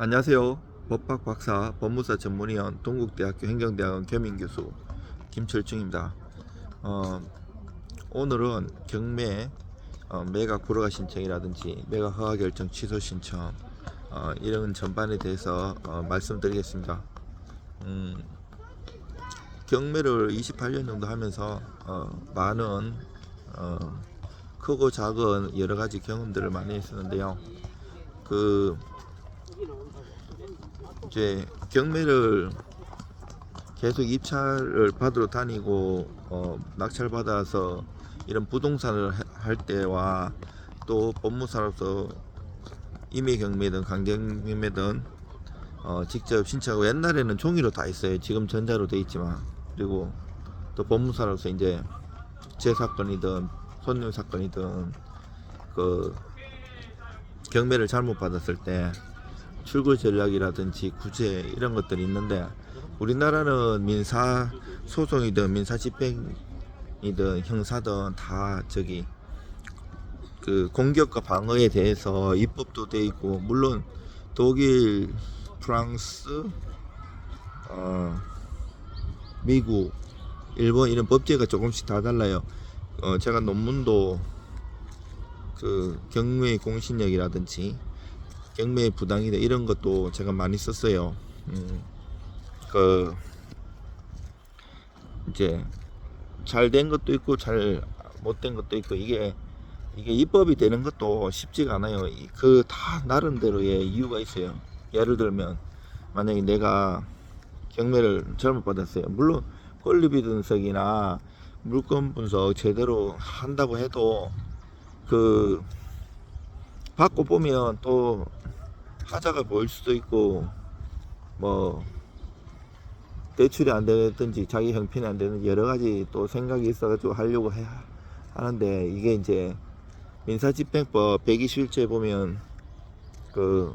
안녕하세요. 법학 박사 법무사 전문위원 동국대학교 행정대학원 겸임교수 김철중입니다. 오늘은 경매 매각 불허가 신청이라든지 매각 허가 결정 취소 신청 이런 전반에 대해서 말씀드리겠습니다. 경매를 28년 정도 하면서 많은 크고 작은 여러 가지 경험들을 많이 했었는데요. 이제 경매를 계속 입찰을 받으러 다니고 낙찰 받아서 이런 부동산을 할 때와 또 법무사로서 임의 경매든 강경 경매든 직접 신청하고, 옛날에는 종이로 다 있어요. 지금 전자로 돼 있지만. 그리고 또 법무사로서 이제 제 사건이든 손님 사건이든 그 경매를 잘못 받았을 때 출구 전략이라든지 구제 이런 것들이 있는데, 우리나라는 민사 소송이든 민사 집행이든 형사든 다 그 공격과 방어에 대해서 입법도 돼 있고, 물론 독일, 프랑스, 미국, 일본 이런 법제가 조금씩 다 달라요. 제가 논문도 그 경매 공신력이라든지 경매 부당이다 이런 것도 제가 많이 썼어요. 이제 잘 된 것도 있고 잘 못된 것도 있고, 이게 입법이 되는 것도 쉽지가 않아요. 그 다 나름대로의 이유가 있어요. 예를 들면 만약에 내가 경매를 잘못 받았어요. 물론 권리비 분석이나 물건 분석 제대로 한다고 해도 그 받고 보면 또 하자가 보일 수도 있고, 뭐 대출이 안 되든지 자기 형편이 안 되는 여러 가지 또 생각이 있어가지고 하려고 하는데, 이게 이제 민사집행법 121조에 보면 그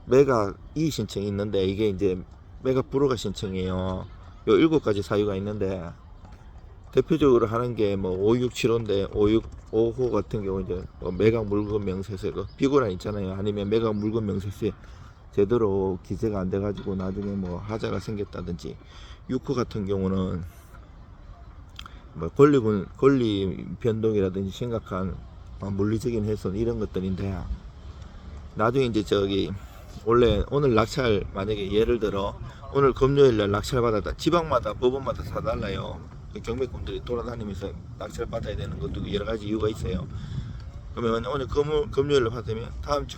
매각 이의 신청이 있는데, 이게 이제 매각 불허가 신청이에요. 요 7가지 사유가 있는데, 대표적으로 하는 게 뭐 5675인데 5655 같은 경우 이제 뭐 매각 물건 명세서 그 비고란 있잖아요. 아니면 매각 물건 명세서에 제대로 기재가 안 돼가지고 나중에 뭐 하자가 생겼다든지, 6호 같은 경우는 뭐 권리 변동이라든지 심각한 물리적인 훼손 이런 것들인데, 나중에 이제 원래 오늘 낙찰, 만약에 예를 들어 오늘 금요일날 낙찰 받았다. 지방마다 법원마다 다 달라요. 경매꾼들이 돌아다니면서 낙찰 받아야 되는 것도 여러 가지 이유가 있어요. 그러면 오늘 금요일날 받으면 다음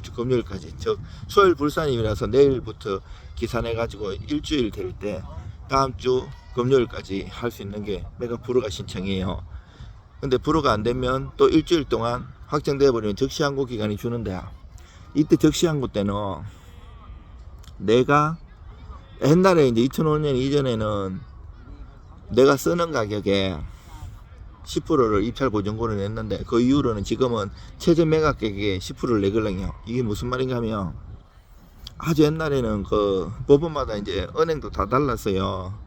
주 금요일까지, 즉 수요일 불산임이라서 내일부터 기산해 가지고 일주일 될 때 다음 주 금요일까지 할 수 있는 게 매각 불허가 신청이에요. 근데 불허가 안 되면 또 일주일 동안 확정돼 버리면 적시항고 기간이 주는데, 이때 적시항고 때는 내가 옛날에 이제 2005년 이전에는 내가 쓰는 가격에 10%를 입찰 보증권을 냈는데, 그 이후로는 지금은 최저 매각 가격에 10%를 내걸랑요. 이게 무슨 말인가 하면, 아주 옛날에는 그 법원마다 이제 은행도 다 달랐어요.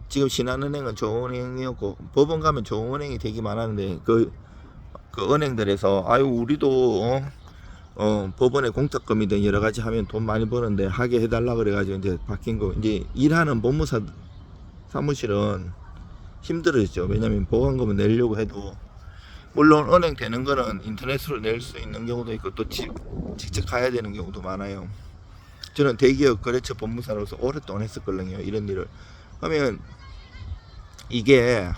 지금 신한은행은 좋은 은행이었고, 법원 가면 좋은 은행이 되게 많았는데, 그 은행들에서 아유 우리도 법원에 공탁금이든 여러 가지 하면 돈 많이 버는데 하게 해달라 그래가지고 이제 바뀐 거. 이제 일하는 법무사 사무실은 힘들어지죠. 왜냐면 보관금을 내려고 해도, 물론 은행 되는 거는 인터넷으로 낼 수 있는 경우도 있고 또 직접 가야 되는 경우도 많아요. 저는 대기업 거래처 법무사로서 오랫동안 했었거든요, 이런 일을. 그러면 이게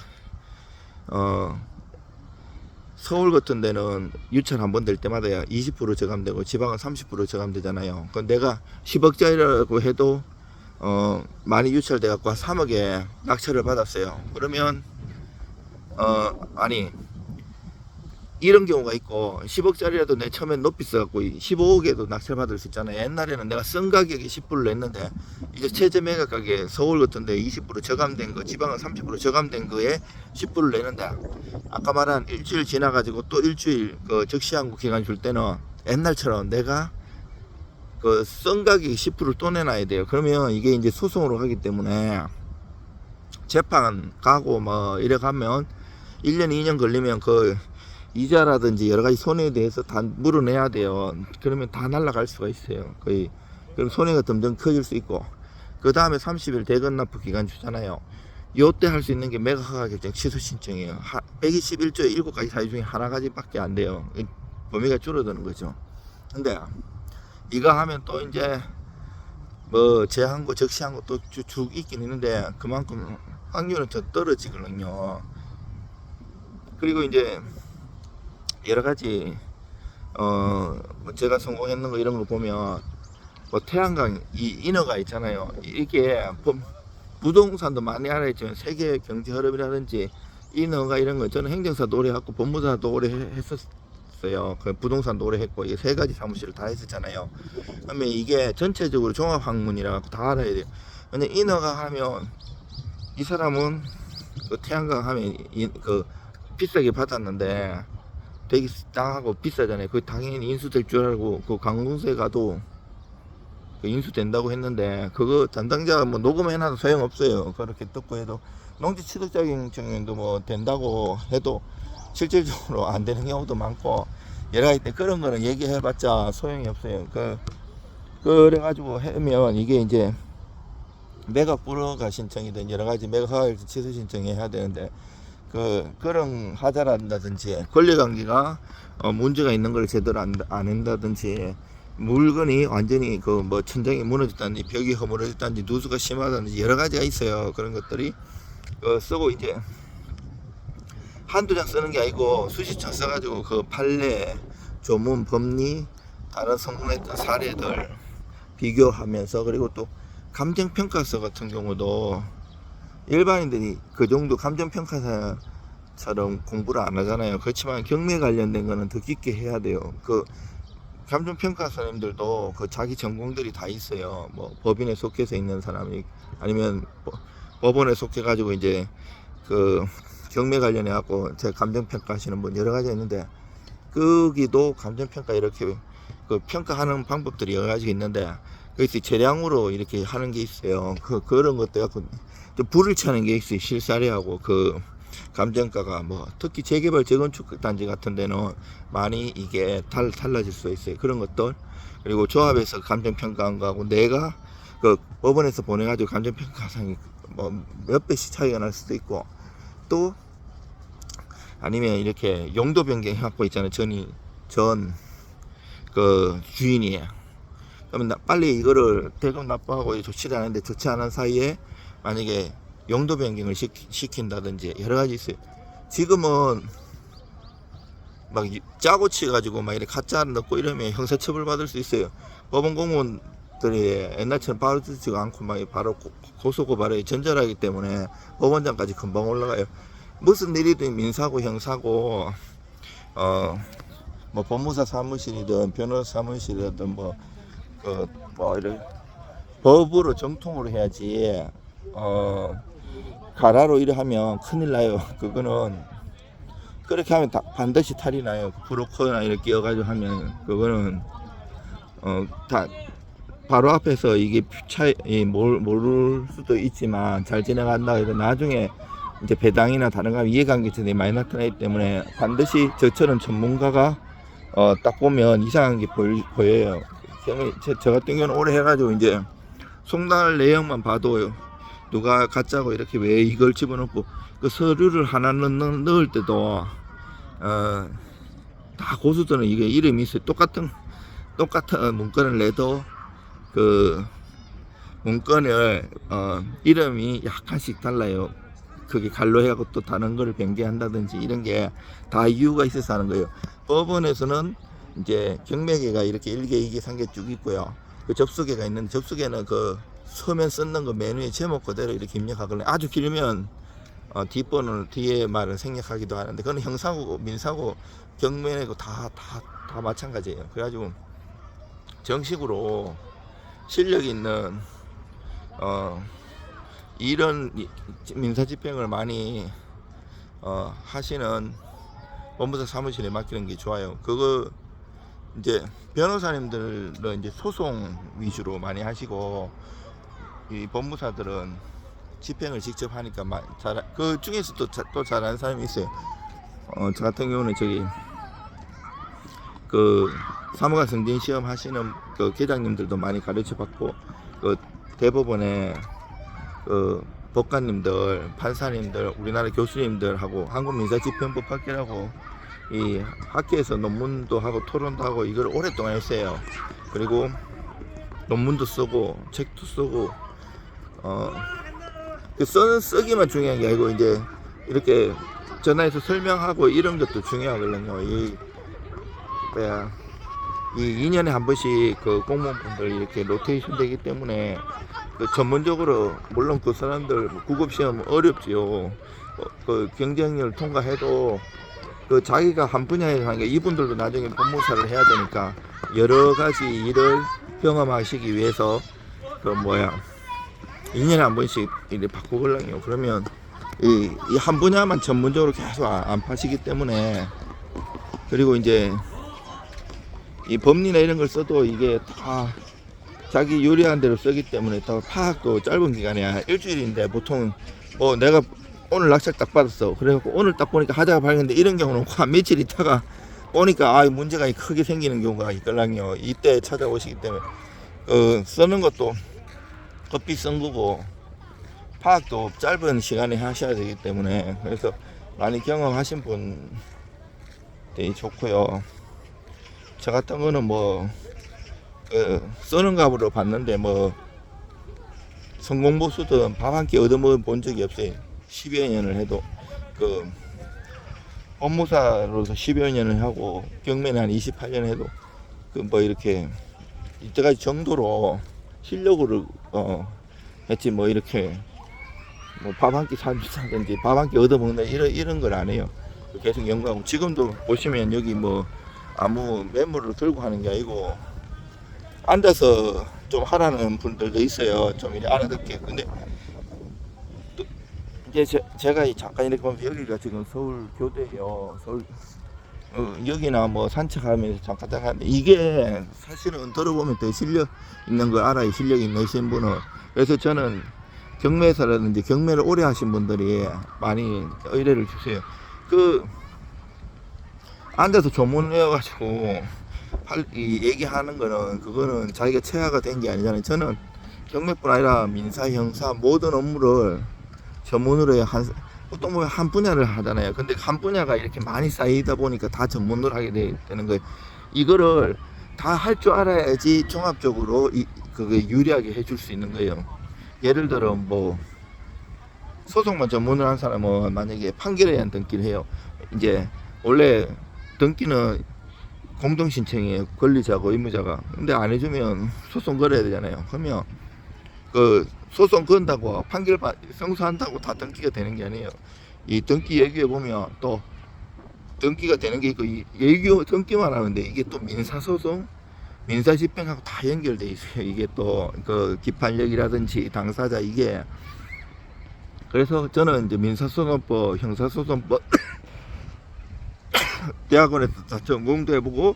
서울 같은 데는 유찰 한 번 될 때마다 20% 저감되고 지방은 30% 저감되잖아요. 그건 내가 10억짜리라고 해도 많이 유찰돼 갖고 3억에 낙찰을 받았어요. 그러면 아니 이런 경우가 있고, 10억짜리라도 내 처음엔 높이 써갖고 15억에도 낙찰 받을 수 있잖아요. 옛날에는 내가 쓴 가격에 10%를 냈는데, 이제 최저 매각 가격에 서울 같은데 20% 저감된 거, 지방은 30% 저감된 거에 10%를 내는데, 아까 말한 일주일 지나가지고 또 일주일 그 적시항고 기간 줄 때는 옛날처럼 내가 그 쓴 가격에 10%를 또 내놔야 돼요. 그러면 이게 이제 소송으로 가기 때문에 재판 가고 뭐 이래 가면 1년 2년 걸리면 그 이자라든지 여러 가지 손해에 대해서 다 물어내야 돼요. 그러면 다 날아갈 수가 있어요. 거의. 그럼 손해가 점점 커질 수 있고, 그 다음에 30일 대건 납부 기간 주잖아요. 요때 할 수 있는 게 매각 허가 결정 취소 신청이에요. 121조의 7가지 사유 중에 하나가지밖에 안 돼요. 범위가 줄어드는 거죠. 근데 이거 하면 또 이제 뭐 제한고 적시한고 또 쭉 있긴 있는데 그만큼 확률은 더 떨어지거든요. 그리고 이제 여러 가지 뭐 제가 성공했는 거 이런 거 보면 뭐 태양광 이 인허가 있잖아요. 이게 부동산도 많이 알아있지만 세계 경제 흐름이라든지 인허가 이런 거 저는 행정사도 오래 했고 법무사도 오래 했었어요. 그 부동산도 오래 했고 이게 세 가지 사무실을 다 했었잖아요. 그러면 이게 전체적으로 종합학문이라 갖고 다 알아야 돼요. 근데 인허가 하면 이 사람은 그 태양광 하면 그 비싸게 받았는데 되게 땅하고 비싸잖아요. 그 당연히 인수될 줄 알고 그 관공서에 가도 인수된다고 했는데 그거 담당자가 뭐 녹음해놔도 소용없어요. 그렇게 듣고 해도 농지 취득자격 증명도 뭐 된다고 해도 실질적으로 안 되는 경우도 많고 여러 가지 때 그런 거는 얘기해봤자 소용이 없어요. 그래가지고 하면 이게 이제 매각 불허가 신청이든 여러 가지 매각 허가 취소 신청해야 되는데 그런 하자라든지 권리관계가 문제가 있는 걸 제대로 안 한다든지 물건이 완전히 그 뭐 천장이 무너졌다든지 벽이 허물어졌다든지 누수가 심하다든지 여러 가지가 있어요. 그런 것들이 쓰고 이제 한두 장 쓰는 게 아니고 수십 장 써가지고 그 판례, 조문, 법리, 다른 성공했던 사례들 비교하면서 그리고 또 감정평가서 같은 경우도 일반인들이 그 정도 감정평가사처럼 공부를 안 하잖아요. 그렇지만 경매 관련된 거는 더 깊게 해야 돼요. 그 감정평가사님들도 그 자기 전공들이 다 있어요. 뭐 법인에 속해서 있는 사람이 아니면 법원에 속해 가지고 이제 그 경매 관련해 갖고 제가 감정평가 하시는 분 여러 가지 있는데 거기도 감정평가 이렇게 그 평가하는 방법들이 여러 가지 있는데 거기서 재량으로 이렇게 하는 게 있어요. 그런 것도 갖고 좀 불을 차는 게 있어요. 실사례하고 그 감정가가 뭐 특히 재개발 재건축 단지 같은 데는 많이 이게 달라질 수 있어요. 그런 것들 그리고 조합에서 감정평가한 거하고 내가 그 법원에서 보내가지고 감정평가상이 뭐 몇 배씩 차이가 날 수도 있고 또 아니면 이렇게 용도 변경 해갖고 있잖아요. 전 그 주인이 그러면 빨리 이거를 대금 납부하고 좋지 않은데 좋지 않은 사이에 만약에 용도 변경을 시킨다든지 여러 가지 있어요. 지금은 막 짜고 치가지고 막 이렇게 가짜 넣고 이러면 형사처벌 받을 수 있어요. 법원 공무원들이 옛날처럼 바로 듣지가 않고 막 바로 고소 고발이 전절하기 때문에 법원장까지 금방 올라가요. 무슨 일이든 민사고 형사고 뭐 법무사 사무실이든 변호사 사무실이든 뭐 이렇게 법으로 정통으로 해야지 가라로 이래 하면 큰일 나요. 그거는 그렇게 하면 반드시 탈이 나요. 브로커나 이렇게 끼어가지고 하면 그거는 다 바로 앞에서 이게 모를 수도 있지만 잘 지나간다 해도 나중에 이제 배당이나 다른 거 이해관계점이 많이 나타나기 때문에 반드시 저처럼 전문가가 딱 보면 이상한 게 보여요. 저 같은 경우는 오래 해가지고 이제 송달 내용만 봐도 누가 가짜고 이렇게 왜 이걸 집어넣고 그 서류를 하나 넣을 때도 다 고수들은 이게 이름이 있어요. 똑같은 문건을 내도 그 문건을 이름이 약간씩 달라요. 그게 갈로 해갖고 또 다른 거를 변경한다든지 이런 게 다 이유가 있어서 하는 거예요. 법원에서는 이제 경매계가 이렇게 1개, 2개, 3개 쭉 있고요. 그 접수계가 있는데 접수계는 그 서면 쓰는 거 메뉴에 제목 그대로 이렇게 입력하거든요. 아주 길면 뒷번호는 뒤에 말을 생략하기도 하는데 그건 형사고 민사고 경매고 다 마찬가지예요. 그래가지고 정식으로 실력 있는 이런 민사집행을 많이 하시는 법무사 사무실에 맡기는 게 좋아요. 그거 이제 변호사님들은 이제 소송 위주로 많이 하시고 이 법무사들은 집행을 직접 하니까 그 중에서 또 잘하는 사람이 있어요. 저 같은 경우는 저기 그 사무관 승진 시험 하시는 그 계장님들도 많이 가르쳐 받고, 그 대법원에 그 법관님들, 판사님들, 우리나라 교수님들하고 한국민사집행법 학회라고 이 학회에서 논문도 하고 토론도 하고 이걸 오랫동안 했어요. 그리고 논문도 쓰고 책도 쓰고 그 쓰기만 중요한 게 아니고 이제 이렇게 전화해서 설명하고 이런 것도 중요하거든요. 이 2년에 한 번씩 그 공무원분들 이렇게 로테이션 되기 때문에 그 전문적으로, 물론 그 사람들 국업시험 어렵지요. 그 경쟁률 통과해도 그 자기가 한 분야에 하는 게, 이분들도 나중에 법무사를 해야 되니까 여러 가지 일을 경험하시기 위해서 그 2년에 한 번씩 이렇게 바꾸거든요. 그러면 이 한 분야만 전문적으로 계속 안 파시기 때문에, 그리고 이제 이 법리나 이런 걸 써도 이게 다 자기 요리한 대로 쓰기 때문에 또 파악도 짧은 기간이야. 일주일인데 보통 내가 오늘 낙찰 딱 받았어. 그래갖고 오늘 딱 보니까 하자가 밝은데, 이런 경우는 한 며칠 있다가 보니까 문제가 크게 생기는 경우가 있거든요. 이때 찾아오시기 때문에 쓰는 것도 급히 쓴 거고 파악도 짧은 시간에 하셔야 되기 때문에, 그래서 많이 경험하신 분들이 좋고요. 저 같은 거는 쓰는 값으로 봤는데 성공보수든 밥 한 끼 얻어먹어 본 적이 없어요. 10여 년을 해도. 법무사로서 10여 년을 하고 경매는 한 28년 해도 이렇게 이때까지 정도로 실력으로 했지, 이렇게 밥 한 끼 사든지 밥 한 끼 얻어먹는다 이런 걸 안 해요. 계속 연구하고, 지금도 보시면 여기 아무 매물을 들고 하는 게 아니고 앉아서 좀 하라는 분들도 있어요. 좀 이렇게 알아듣게. 근데 또 이제 제가 잠깐 이렇게 보면 여기가 지금 서울 교대예요. 서울 여기나 산책하면서 잠깐 하는데, 이게 사실은 들어보면 더 실력 있는 걸 알아요. 실력 있으신 분은. 그래서 저는 경매사라든지 경매를 오래 하신 분들이 많이 의뢰를 주세요. 앉아서 조문을 해가지고 얘기하는 거는, 그거는 자기가 체화가 된 게 아니잖아요. 저는 경매뿐 아니라 민사, 형사 모든 업무를 전문으로 보통 한 분야를 하잖아요. 근데 한 분야가 이렇게 많이 쌓이다 보니까 다 전문으로 하게 되는 거예요. 이거를 다 할 줄 알아야지 종합적으로 그게 유리하게 해줄 수 있는 거예요. 예를 들어 소송만 전문을 한 사람은 만약에 판결에 대한 등기를 해요. 이제 원래 등기는 공동신청이에요. 권리자고 의무자가. 근데 안 해주면 소송 걸어야 되잖아요. 그러면 소송 건다고 판결 성사한다고 다 등기가 되는 게 아니에요. 이 등기 얘기해 보면 또 등기가 되는 게 있고, 예규 등기만 하는데 이게 또 민사소송, 민사집행하고 다 연결돼 있어요. 이게 또 기판력이라든지 당사자 이게. 그래서 저는 이제 민사소송법, 형사소송법 대학원에서 다 전공도 해보고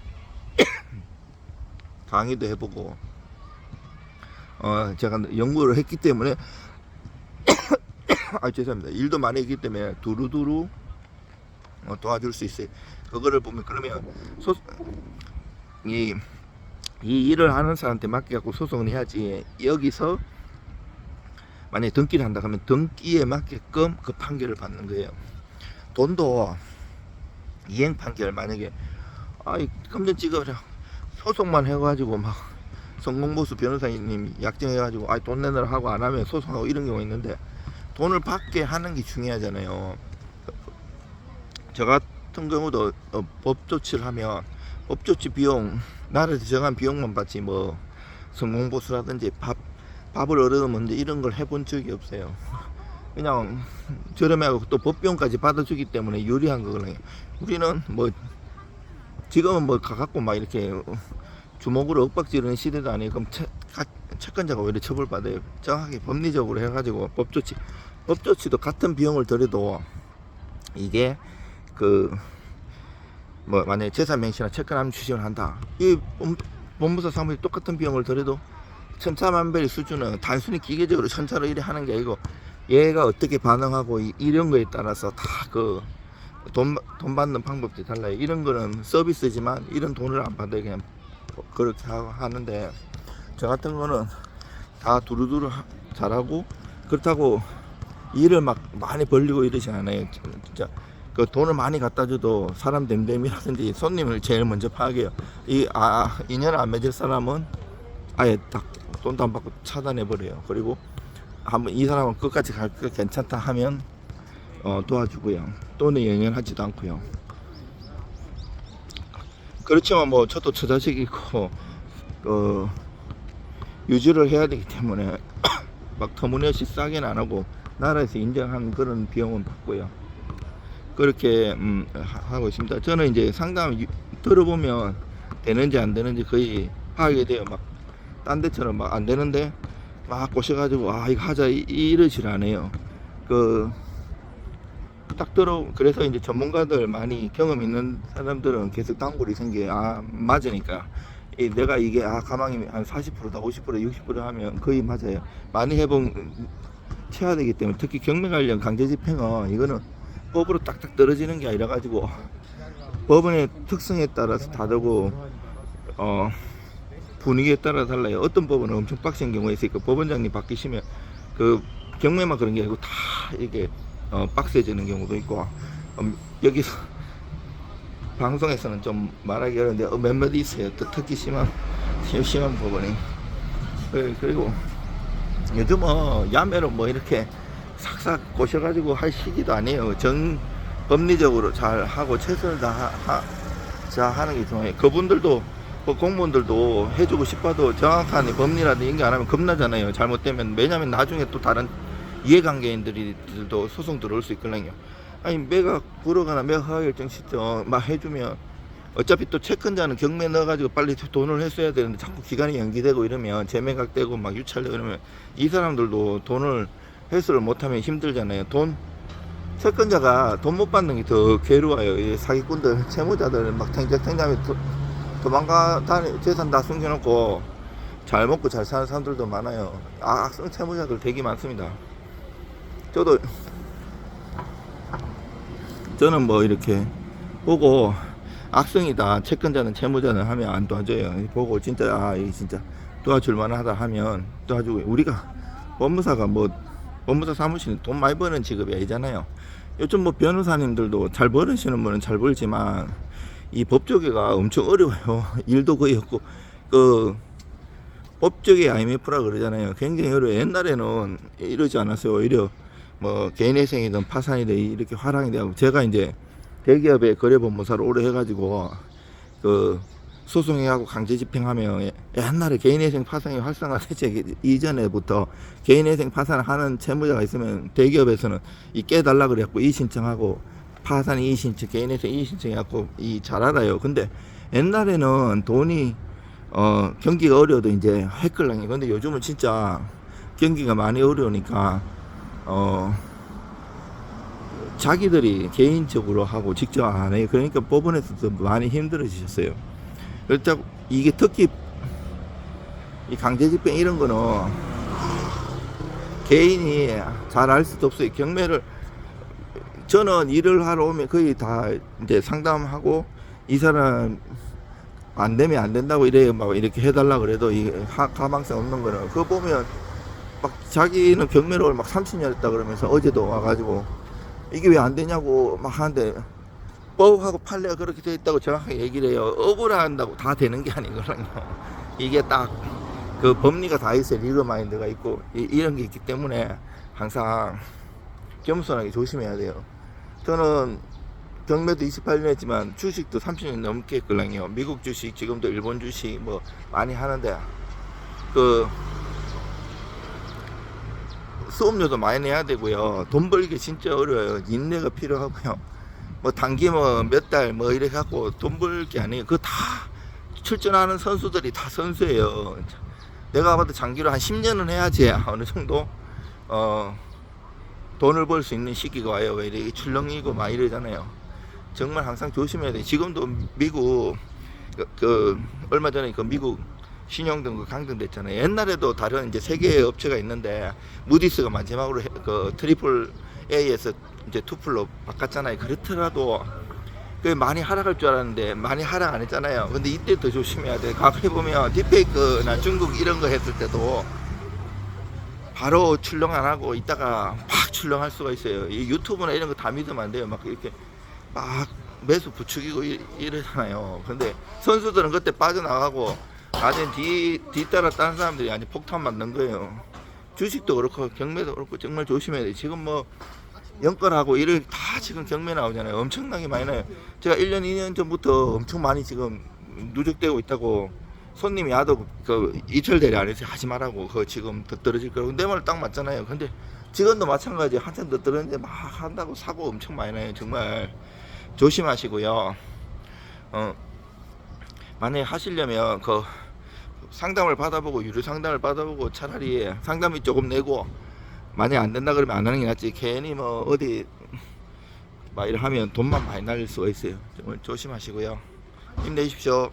강의도 해보고 제가 연구를 했기 때문에 죄송합니다. 일도 많이 했기 때문에 두루두루 도와줄 수 있어요. 그거를 보면, 그러면 이 일을 하는 사람한테 맡겨갖고 소송을 해야지, 여기서 만약에 등기를 한다 하면 등기에 맞게끔 그 판결을 받는 거예요. 돈도 이행 판결, 만약에 금전 찍어라 소송만 해가지고 성공보수 변호사님 약정해가지고 돈 내느라 하고 안 하면 소송하고 이런 경우가 있는데, 돈을 받게 하는 게 중요하잖아요. 저 같은 경우도 법조치를 하면 법조치 비용 나라에서 정한 비용만 받지 성공보수라든지 밥을 얻어먹는지 이런 걸 해본 적이 없어요. 그냥 저렴하고 또 법비용까지 받아주기 때문에 유리한 거거든요. 우리는 지금은 가갖고 이렇게 주먹으로 윽박지르는 시대도 아니고, 그럼 채권자가 오히려 처벌받아요. 정확하게 법리적으로 해가지고 법조치도 같은 비용을 들여도 이게 만약에 재산명시나 채권함 추심을 한다, 이 법무사 사무실 똑같은 비용을 들여도 천차만별 수준은 단순히 기계적으로 천차로 이래 하는 게 아니고, 얘가 어떻게 반응하고 이런 거에 따라서 다 돈 받는 방법이 달라요. 이런 거는 서비스지만 이런 돈을 안 받아요. 그냥 그렇게 하는데, 저 같은 거는 다 두루두루 잘하고, 그렇다고 일을 막 많이 벌리고 이러지 않아요. 진짜 그 돈을 많이 갖다 줘도 사람 됨됨이라든지 손님을 제일 먼저 파악해요. 인연 안 맺을 사람은 아예 딱 돈도 안 받고 차단해 버려요. 그리고 한번 이 사람은 끝까지 갈 거 괜찮다 하면 도와주고요. 또는 연연하지도 않고요. 그렇지만 뭐 저도 처자식이고 유지를 해야 되기 때문에 막 터무니없이 싸게는 안 하고 나라에서 인정한 그런 비용은 받고요. 그렇게 하고 있습니다. 저는 이제 상담 들어보면 되는지 안 되는지 거의 하게 돼요. 막 딴 데처럼 막 안 되는데 막 꼬셔가지고 이거 하자 이러질 않아요. 딱 그래서 이제 전문가들 많이 경험 있는 사람들은 계속 단골이 생겨요. 맞으니까. 내가 이게 가망이 한 40%다 50% 60% 하면 거의 맞아요. 많이 채워야 되기 때문에, 특히 경매 관련 강제 집행은 이거는 법으로 딱딱 떨어지는 게 아니라 가지고 법원의 특성에 따라서 다르고 분위기에 따라 달라요. 어떤 법원은 엄청 빡센 경우가 있으니까 법원장님 바뀌시면 그 경매만 그런 게 아니고 다 이게 빡세지는 경우도 있고, 여기서 방송에서는 좀 말하기 어려운데 몇몇 있어요. 또 특히 심한 법원이. 그리고 요즘은 야매로 뭐 이렇게 싹싹 꼬셔가지고 할 시기도 아니에요. 법리적으로 잘 하고 최선을 하는 게 중요해요. 그분들도 공무원들도 해주고 싶어도 정확한 법리라도 인계 안 하면 겁나잖아요. 잘못되면. 왜냐면 나중에 또 다른 이해관계인들도 소송 들어올 수 있거든요. 아니 매각 불허가나 매각 허가 결정 시점 막 해주면 어차피 또 채권자는 경매 넣어가지고 빨리 돈을 했어야 되는데 자꾸 기간이 연기되고 이러면 재매각되고 막 유찰되고 이러면 이 사람들도 돈을 회수를 못하면 힘들잖아요. 채권자가 돈 못 받는 게 더 괴로워요. 이 사기꾼들, 채무자들 막 탱자탱자하면 도망가다니 재산 다 숨겨놓고 잘 먹고 잘 사는 사람들도 많아요. 악성 채무자들 되게 많습니다. 저는 뭐 이렇게 보고 악성이다, 채권자는 채무자는 하면 안 도와줘요. 보고 진짜 이게 진짜 도와줄 만하다 하면 도와주고, 우리가 법무사 사무실은 돈 많이 버는 직업이 아니잖아요. 요즘 뭐 변호사님들도 잘 버시는 분은 잘 벌지만 이 법조계가 엄청 어려워요. 일도 거의 없고, 법조계 IMF라 그러잖아요. 굉장히 어려워요. 옛날에는 이러지 않았어요. 오히려 뭐 개인회생이든 파산이든 이렇게 화랑이 되고, 제가 이제 대기업의 거래법무사를 오래 해가지고 소송해하고 강제 집행하면 옛날에 개인회생 파산이 활성화되기 이전에부터 개인회생 파산을 하는 채무자가 있으면 대기업에서는 깨달라 그래갖고 이의신청하고, 파산 이의신청, 개인회생 이의신청해갖고 잘 알아요. 근데 옛날에는 돈이 경기가 어려워도 이제 했걸랑요. 근데 요즘은 진짜 경기가 많이 어려우니까 자기들이 개인적으로 하고 직접 안 해요. 그러니까 법원에서도 많이 힘들어지셨어요. 그렇다고 이게 특히 이 강제집행 이런 거는 개인이 잘 알 수도 없어요. 경매를 저는 일을 하러 오면 거의 다 이제 상담하고, 이 사람 안 되면 안 된다고 이래요. 막 이렇게 해달라 그래도 이 가망성 없는 거는, 그거 보면 막 자기는 경매를 막 30년 했다 그러면서 어제도 와가지고 이게 왜 안 되냐고 막 하는데, 법하고 판례가 그렇게 돼 있다고 정확하게 얘기를 해요. 억울한다고 다 되는 게 아니거든요. 이게 딱 그 법리가 다 있어요. 리그 마인드가 있고 이런 게 있기 때문에 항상 겸손하게 조심해야 돼요. 저는 경매도 28년 했지만 주식도 30년 넘게 했거든요. 미국 주식, 지금도 일본 주식 뭐 많이 하는데 수업료도 많이 내야 되고요. 돈 벌기 진짜 어려워요. 인내가 필요하고요. 뭐 단기 몇 달 이래 갖고 돈 벌 게 아니에요. 그거 다 출전하는 선수들이 다 선수예요. 내가 봐도 장기로 한 10년은 해야지 어느 정도 돈을 벌 수 있는 시기가 와요. 왜 이렇게 출렁이고 막 이러잖아요. 정말 항상 조심해야 돼. 지금도 미국 얼마 전에 미국 신용등 강등됐잖아요. 옛날에도 다른 이제 세 개의 업체가 있는데 무디스가 마지막으로 트리플 A에서 이제 투플로 바꿨잖아요. 그렇더라도 그 많이 하락할 줄 알았는데 많이 하락 안 했잖아요. 근데 이때 더 조심해야 돼. 과거에 보면 딥페이크나 중국 이런 거 했을 때도 바로 출렁 안 하고 있다가 막 출렁할 수가 있어요. 이 유튜브나 이런 거 다 믿으면 안 돼요. 막 이렇게 막 매수 부추기고 이러잖아요. 근데 선수들은 그때 빠져나가고 나중에 뒤따라 다른 사람들이 아니 폭탄 맞는 거예요. 주식도 그렇고 경매도 그렇고 정말 조심해야 돼. 지금 뭐 연끌하고 이를 다 지금 경매 나오잖아요. 엄청나게 많이 나요. 제가 1년 2년 전부터 엄청 많이 지금 누적되고 있다고. 손님이 야도 그 이철 대리 안에서 하지 말라고. 그거 지금 더 떨어질 거라고. 내 말 딱 맞잖아요. 근데 지금도 마찬가지. 한참 더 떨어지는데 막 한다고 사고 엄청 많이 나요. 정말 조심하시고요. 만약에 하시려면 그 상담을 받아보고 유료 상담을 받아보고 차라리 상담이 조금 내고 만약에 안 된다 그러면 안 하는 게 낫지. 괜히 뭐 어디 막 이러 하면 돈만 많이 날릴 수가 있어요. 정말 조심하시고요. 힘내십시오.